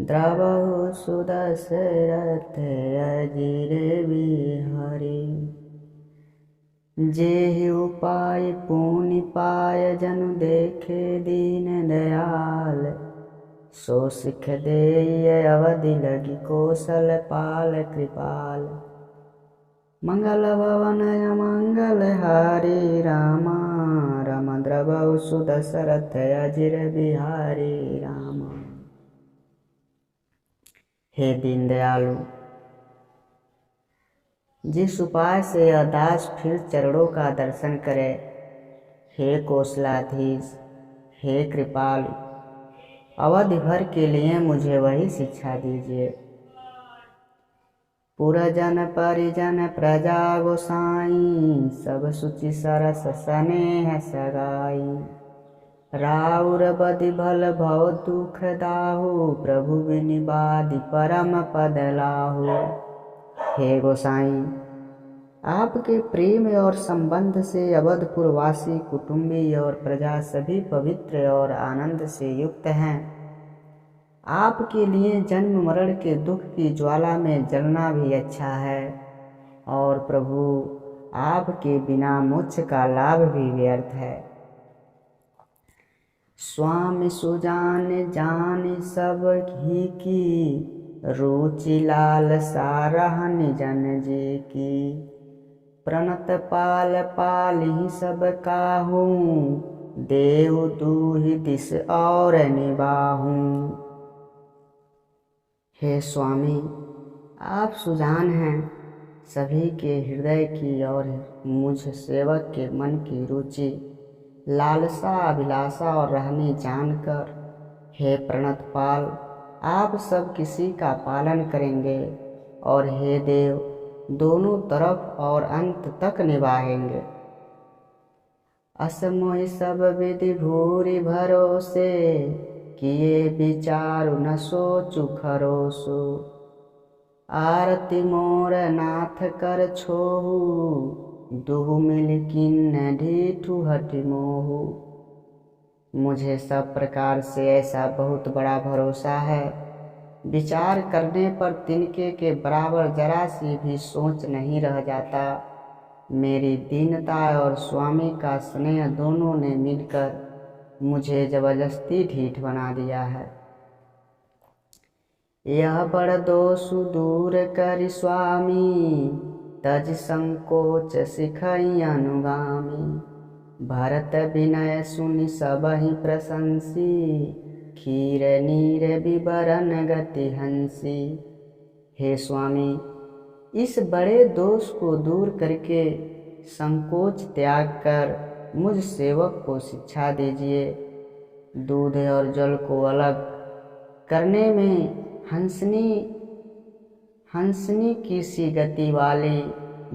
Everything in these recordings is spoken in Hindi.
द्रवहु सुदशरथ अजिर बिहारी। जेहि उपाय पुनि पाय जनु देखे दीन दयाल। सो सिख देय अवधि लगी कौशल पाल कृपाल। मंगल भवन मंगल हारी रामा। राम द्रवहु सुदशरथ अजिर बिहारी रामा। हे दीन दयालु, जिस उपाय से यह दास फिर चरणों का दर्शन करे, हे कौशलाधीश, हे कृपालु, अवधि भर के लिए मुझे वही शिक्षा दीजिए। पुरजन परिजन प्रजा गोसाई। सब सुचि सरस स्नेह सगाई। राउर बदि भल भव दुख दाहु। प्रभु विनिबादि परम पद लाहु। हे गोसाई, आपके प्रेम और संबंध से अवधपुर वासी, कुटुंबी और प्रजा सभी पवित्र और आनंद से युक्त हैं। आपके लिए जन्म मरण के दुख की ज्वाला में जलना भी अच्छा है, और प्रभु आपके बिना मोक्ष का लाभ भी व्यर्थ है। स्वामी सुजान जान सब ही की। रुचि लाल सारहन जन जी की। प्रणत पाल पालि सब काहूँ। देव दूहि दिस और निबाहूँ। हे स्वामी, आप सुजान हैं सभी के हृदय की और मुझ सेवक के मन की रुचि, लालसा, अभिलाषा और रहनी जानकर, हे प्रणतपाल, आप सब किसी का पालन करेंगे, और हे देव, दोनों तरफ और अंत तक निभाएंगे। असमोहि सब विधि भूरि भरोसे। किए विचारु न सोचु खरोसु। आरती मोर नाथ कर छोहु। दुहु मिल किन्न ढीठु हठि मोहु। मुझे सब प्रकार से ऐसा बहुत बड़ा भरोसा है, विचार करने पर तिनके के बराबर जरा सी भी सोच नहीं रह जाता। मेरी दीनता और स्वामी का स्नेह दोनों ने मिलकर मुझे जबरदस्ती ढीठ बना दिया है। यह बड़ दोष दूर करि स्वामी। तज संकोच सिखई अनुगामी। भरत विनय सुनि सबहि प्रशंसी। खीर नीर विवरण गति हंसी। हे स्वामी, इस बड़े दोष को दूर करके संकोच त्याग कर मुझ सेवक को शिक्षा दीजिए। दूध और जल को अलग करने में हंसनी की सी गति वाली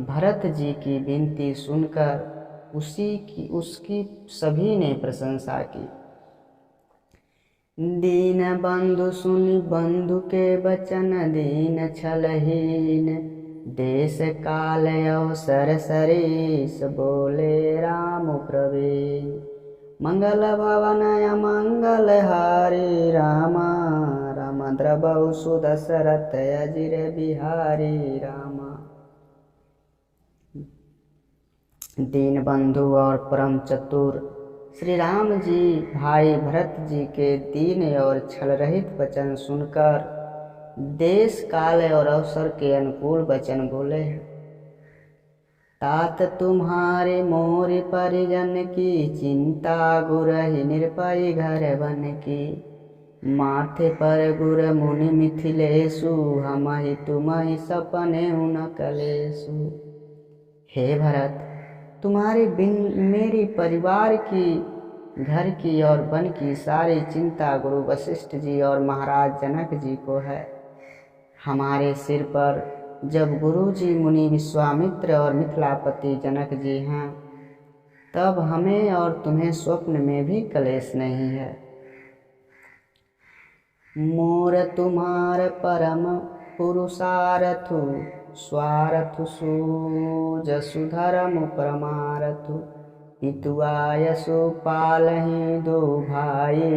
भरत जी की विनती सुनकर उसकी सभी ने प्रशंसा की। दीन बंधु सुनि बंधु के बचन। दीन छलहीन देश काल अवसर सरीस। बोले राम प्रवीण। मंगल भवन मंगल हारी रामा। राम द्रवहु सुदशरथ अजिर बिहारी रामा। दीन बंधु और परम चतुर श्री राम जी भाई भरत जी के दीन और छल रहित वचन सुनकर देश काल और अवसर के अनुकूल वचन बोले हैं। तात तुम्हारे मोर परिजन की। चिंता गुरहि निरपय घर बन की। माथे पर गुर मुनि मिथिलेशु। हमहि तुम्हि सपने न कलेशु। हे भरत, तुम्हारे बिन मेरी परिवार की, घर की और वन की सारी चिंता गुरु वशिष्ठ जी और महाराज जनक जी को है। हमारे सिर पर जब गुरु जी, मुनि विश्वामित्र और मिथिलापति जनक जी हैं, तब हमें और तुम्हें स्वप्न में भी कलेश नहीं है। मोर तुम्हार परम पुरुषारथु। स्वारथु सूजसु धर्म परमारथु। पितुआयसु पालहि दो भाई।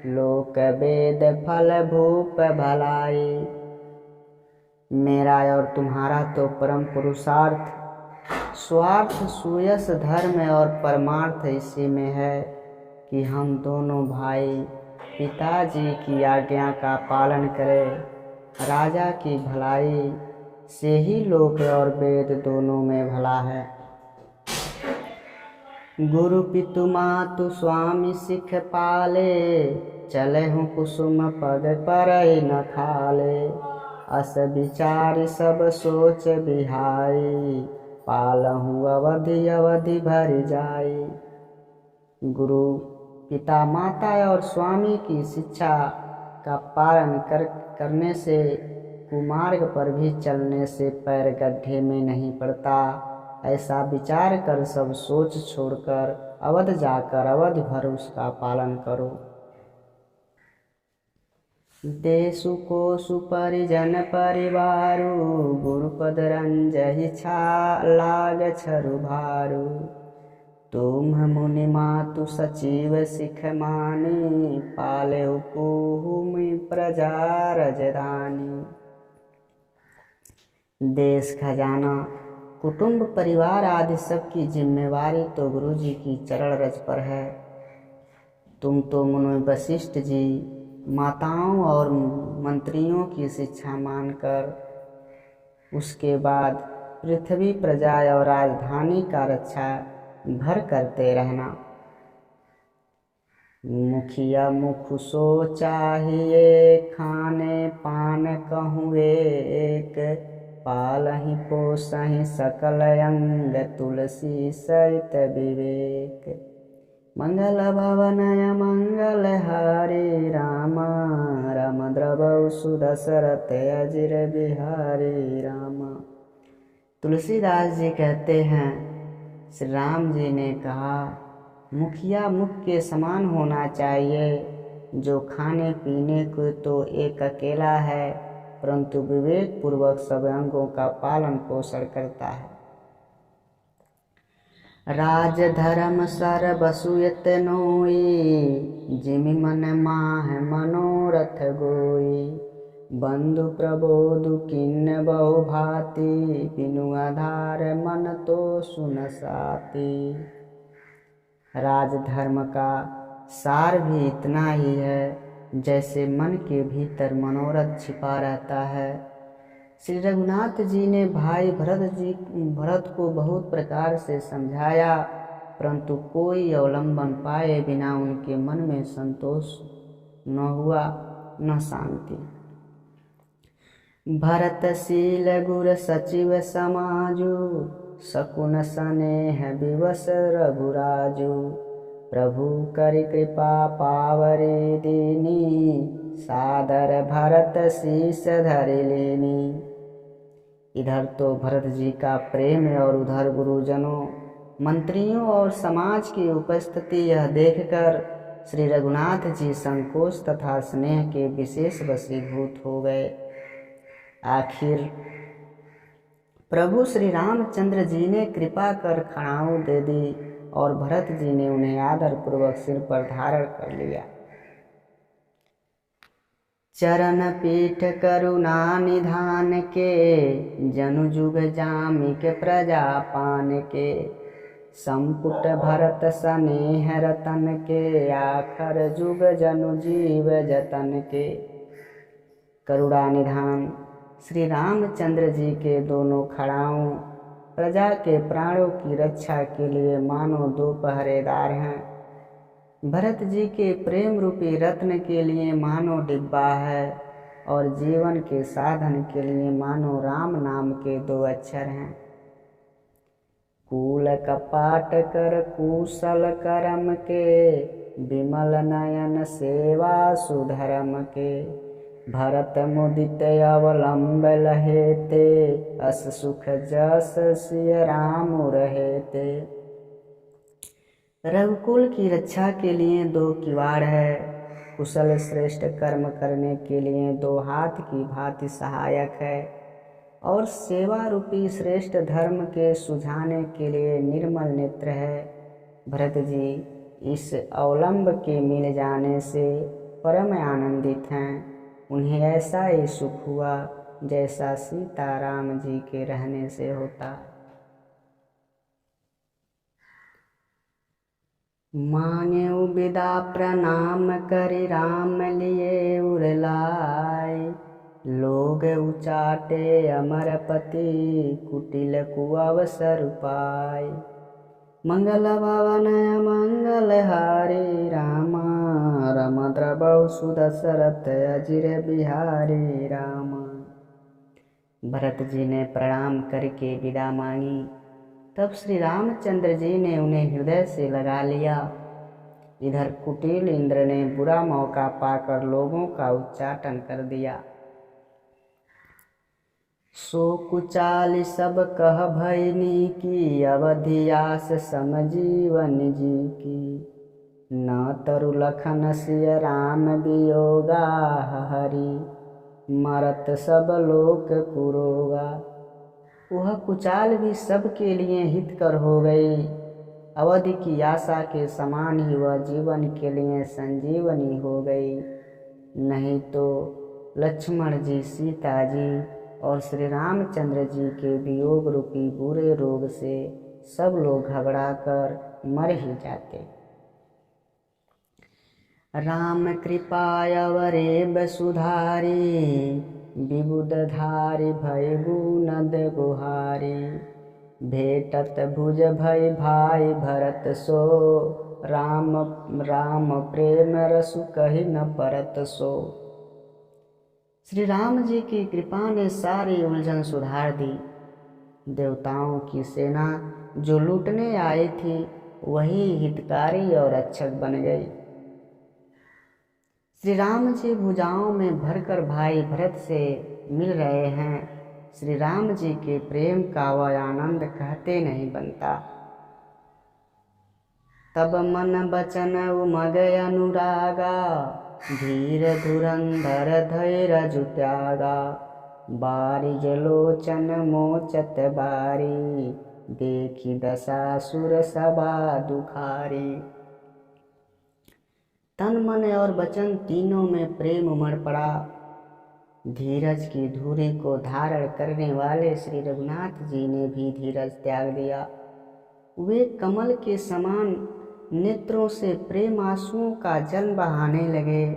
लोक वेद फल भूप भलाई। मेरा और तुम्हारा तो परम पुरुषार्थ स्वार्थ सुयस धर्म और परमार्थ इसी में है कि हम दोनों भाई पिताजी की आज्ञा का पालन करें। राजा की भलाई से ही लोक और वेद दोनों में भला है। गुरु पितु मातु स्वामी सिख पाले, चले हूँ कुसुम पद पर न खाले। अस विचार सब सोच बिहाई, पालहूँ अवधि अवधि भर जाई। गुरु पिता माता और स्वामी की शिक्षा का पालन करने से कुमार्ग पर भी चलने से पैर गड्ढे में नहीं पड़ता। ऐसा विचार कर सब सोच छोड़कर अवध जाकर अवधि भर उसका पालन करो। देशु कोसु परिजन परिवारु, गुरुपद रंजहि छा लाग छरु भारू। तुम मुनि मातु सचिव सिख मानी, पाले पुहुमि प्रजा रजधानी। देश खजाना कुटुंब परिवार आदि सबकी जिम्मेवारी तो गुरु जी की चरण रज पर है। तुम तो मुनि वशिष्ठ जी माताओं और मंत्रियों की शिक्षा मानकर उसके बाद पृथ्वी प्रजा और राजधानी का रक्षा भर करते रहना। मुखिया मुख सो चाहिए, खाने पान कहूँ एक। पालहि पोसहि सकल अंग, तुलसी सहित विवेक। मंगल भवन मंगल हरे राम, राम द्रवौ सुदशरथ अजिर बिहारी राम। तुलसीदास जी कहते हैं, श्री राम जी ने कहा मुखिया मुख के समान होना चाहिए, जो खाने पीने को तो एक अकेला है परंतु विवेक पूर्वक सब अंगों का पालन पोषण करता है। राज धर्म सर बसुयत नोई, जिमि मन माह मनोरथ गोई। बंधु प्रबोधु किन्न बहु भांति, बिनु आधार मन तो सुन साती। राजधर्म का सार भी इतना ही है जैसे मन के भीतर मनोरथ छिपा रहता है। श्री रघुनाथ जी ने भाई भरत को बहुत प्रकार से समझाया परंतु कोई अवलंबन पाए बिना उनके मन में संतोष न हुआ न शांति। भरतशील गुर सचिव समाजु, शकुन स्नेह विवश रघुराजु। प्रभु करि कृपा पावरे दीनी, सादर भरत शीस धरि लेनी। इधर तो भरत जी का प्रेम और उधर गुरुजनों मंत्रियों और समाज की उपस्थिति यह देखकर श्री रघुनाथ जी संकोच तथा स्नेह के विशेष वशीभूत हो गए। आखिर प्रभु श्री रामचंद्र जी ने कृपा कर खड़ाऊ दे दी और भरत जी ने उन्हें आदर पूर्वक सिर पर धारण कर लिया। चरण पीठ करुणा निधान के, जनु जुग जामि के प्रजा पान के। संपुट भरत स्नेह रतन के, आखर जुग जनु जीव जतन के। करुणा निधान श्री रामचंद्र जी के दोनों खड़ाओं प्रजा के प्राणों की रक्षा के लिए मानो दो पहरेदार हैं। भरत जी के प्रेम रूपी रत्न के लिए मानो डिब्बा है और जीवन के साधन के लिए मानो राम नाम के दो अक्षर हैं। कूल कपाट कर कुशल करम के, विमल नयन सेवा सुधर्म के। भरत मुदित अवलंब लहेते, अस सुख जस सिय राम रहेते। रघुकुल की रक्षा के लिए दो किवाड़ है, कुशल श्रेष्ठ कर्म करने के लिए दो हाथ की भांति सहायक है और सेवा रूपी श्रेष्ठ धर्म के सुझाने के लिए निर्मल नेत्र है। भरत जी इस अवलंब के मिल जाने से परम आनंदित हैं। उन्हें ऐसा ही सुख हुआ जैसा सीता राम जी के रहने से होता है। मांगे विदा प्रणाम करि राम लिए उरलाय, लोग उचाटे अमरपति कुटिल कुअवसर पाय। मंगल भवन मंगल हारी राम, रमद्र बहु सुदशरथ अजिर बिहारी राम। भरत जी ने प्रणाम करके विदा मांगी। तब श्री रामचंद्र जी ने उन्हें हृदय से लगा लिया। इधर कुटिल इंद्र ने बुरा मौका पाकर लोगों का उच्चाटन कर दिया। सो कुचाल सब कह भैनी की, अवधियास समजीवन जी की। न तरु लखन सिय राम वियोगा, हरि मरत सब लोक कुरोगा। वह कुचाल भी सबके लिए हितकर हो गई। अवधि की आशा के समान ही वह जीवन के लिए संजीवनी हो गई। नहीं तो लक्ष्मण जी, सीता जी और श्री रामचंद्र जी के वियोग रूपी बुरे रोग से सब लोग घबराकर मर ही जाते। राम कृपायवरेब सुधारी, विबुधधारी भय गुनद गुहारी। भेटत भुज भय भाई भरत सो, राम राम प्रेम रसु कही न परत सो। श्री राम जी की कृपा ने सारी उलझन सुधार दी। देवताओं की सेना जो लूटने आई थी वही हितकारी और रक्षक बन गई। श्री राम जी भुजाओं में भरकर भाई भरत से मिल रहे हैं। श्री राम जी के प्रेम का वह आनंद कहते नहीं बनता। तब मन बचन उमग अनुरागा, धीर धुरंधर धैर्य त्यागा। बारिज लोचन मोचत बारी, देखी दशा सुर सभा दुखारी। तन मन और वचन तीनों में प्रेम उमड़ पड़ा। धीरज की धुरी को धारण करने वाले श्री रघुनाथ जी ने भी धीरज त्याग दिया। वे कमल के समान नेत्रों से प्रेम आंसुओं का जल बहाने लगे।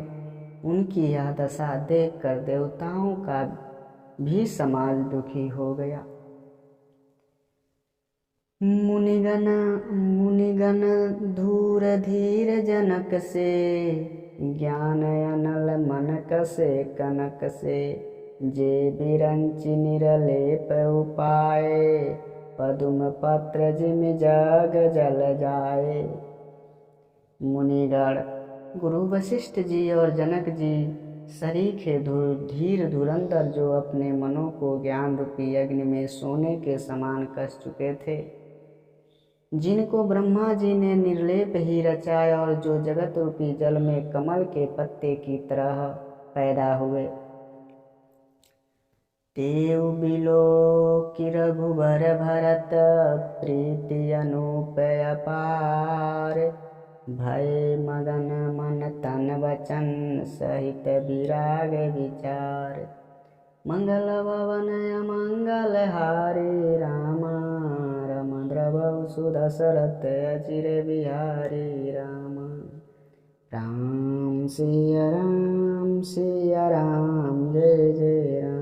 उनकी यह दशा देखकर देवताओं का भी समाज दुखी हो गया। मुनिगण धूर धीर जनक से, ज्ञान अनल मन कसे कनक से। जे बिरंचि निरलेप उपाय, पदुम पत्र जिम जग जल जाए। मुनिगण गुरु वशिष्ठ जी और जनक जी सरीखे धीर धुरंधर जो अपने मनों को ज्ञान रूपी अग्नि में सोने के समान कस चुके थे, जिनको ब्रह्मा जी ने निर्लेप ही रचाया और जो जगत रूपी जल में कमल के पत्ते की तरह पैदा हुए। देव बिलो कि रघुबर भरत, प्रीति अनूप अपार। भय मगन मन तन वचन, सहित विराग विचार। मंगल भवन अमंगल हारी राम, रमद्र बहु सुदशरथ अजिर बिहारी राम। राम सिया राम जय जय राम।